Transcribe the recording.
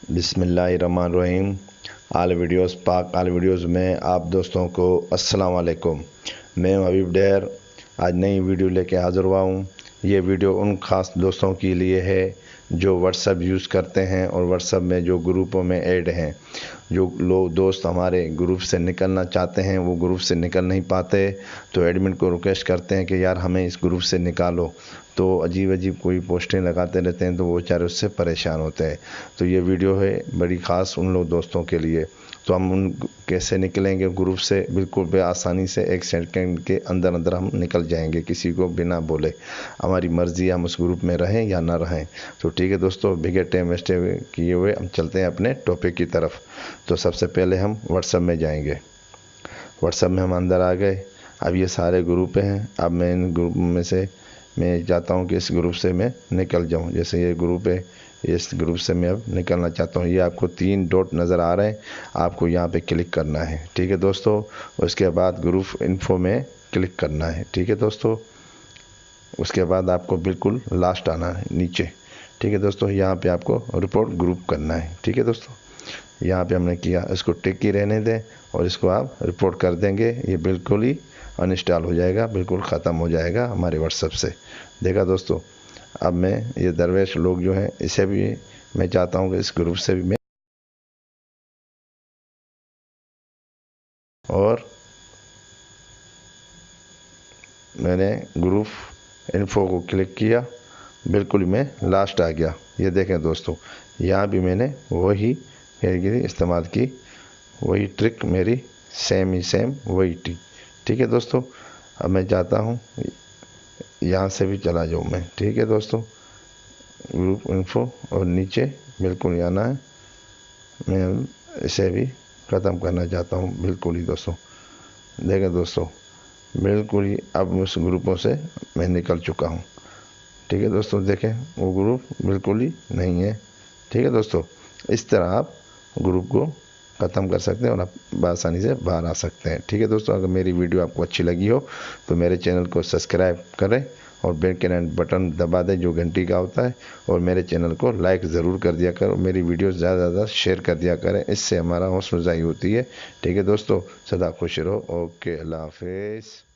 बिस्मिल्लाहिर्रहमानिर्रहीम। आल वीडियोस पाक आल वीडियोस में आप दोस्तों को अस्सलाम वालेकुम। मैं हबीब डेर आज नई वीडियो लेके हाज़िर हुआ हूँ। ये वीडियो उन ख़ास दोस्तों के लिए है जो व्हाट्सएप यूज़ करते हैं और व्हाट्सएप में जो ग्रुपों में ऐड हैं। जो लोग दोस्त हमारे ग्रुप से निकलना चाहते हैं वो ग्रुप से निकल नहीं पाते, तो एडमिन को रिक्वेस्ट करते हैं कि यार हमें इस ग्रुप से निकालो, तो अजीब अजीब कोई पोस्टें लगाते रहते हैं, तो वो बेचारे उससे परेशान होते हैं। तो ये वीडियो है बड़ी ख़ास उन लोग दोस्तों के लिए। तो हम उन कैसे निकलेंगे ग्रुप से, बिल्कुल बेआसानी से 1 सेकंड के अंदर अंदर हम निकल जाएंगे, किसी को बिना बोले। हमारी मर्ज़ी हम उस ग्रुप में रहें या ना रहें। तो ठीक है दोस्तों, बिगड़ टाइम वेस्ट किए हुए हम चलते हैं अपने टॉपिक की तरफ। तो सबसे पहले हम व्हाट्सएप में जाएंगे। व्हाट्सएप में हम अंदर आ गए। अब ये सारे ग्रुप हैं। अब मैं इन ग्रुप में से मैं चाहता हूँ कि इस ग्रुप से मैं निकल जाऊँ। जैसे ये ग्रुप है, इस ग्रुप से मैं अब निकलना चाहता हूँ। ये आपको 3 डॉट नज़र आ रहे हैं, आपको यहाँ पे क्लिक करना है। ठीक है दोस्तों, उसके बाद ग्रुप इन्फो में क्लिक करना है। ठीक है दोस्तों, उसके बाद आपको बिल्कुल लास्ट आना है नीचे। ठीक है दोस्तों, यहाँ पे आपको रिपोर्ट ग्रुप करना है। ठीक है दोस्तों, यहाँ पे हमने किया, इसको टिक ही रहने दें और इसको आप रिपोर्ट कर देंगे। ये बिल्कुल ही अनइंस्टॉल हो जाएगा, बिल्कुल ख़त्म हो जाएगा हमारे व्हाट्सएप से। देखा दोस्तों, अब मैं ये दरवेश लोग जो हैं इसे भी मैं चाहता हूँ कि इस ग्रुप से भी मैं और मैंने ग्रुप इन्फो को क्लिक किया, बिल्कुल मैं लास्ट आ गया। ये देखें दोस्तों, यहाँ भी मैंने वही कैटेगरी इस्तेमाल की, वही ट्रिक मेरी सेम वही थी। ठीक है दोस्तों, अब मैं चाहता हूँ यहाँ से भी चला जाऊँ मैं। ठीक है दोस्तों, ग्रुप इन्फो और नीचे बिल्कुल आना है। मैं इसे भी ख़त्म करना चाहता हूँ बिल्कुल ही दोस्तों। देखें दोस्तों, बिल्कुल ही अब उस ग्रुपों से मैं निकल चुका हूँ। ठीक है दोस्तों, देखें वो ग्रुप बिल्कुल ही नहीं है। ठीक है दोस्तों, इस तरह आप ग्रुप को ख़त्म कर सकते हैं और आप आसानी से बाहर आ सकते हैं। ठीक है दोस्तों, अगर मेरी वीडियो आपको अच्छी लगी हो तो मेरे चैनल को सब्सक्राइब करें और बेल के बटन दबा दें जो घंटी का होता है, और मेरे चैनल को लाइक ज़रूर कर दिया करो। मेरी वीडियो ज़्यादा से ज़्यादा शेयर कर दिया करें, इससे हमारा हौसला अफजाई होती है। ठीक है दोस्तों, सदा खुश रहो। ओके, अल्लाह हाफिज़।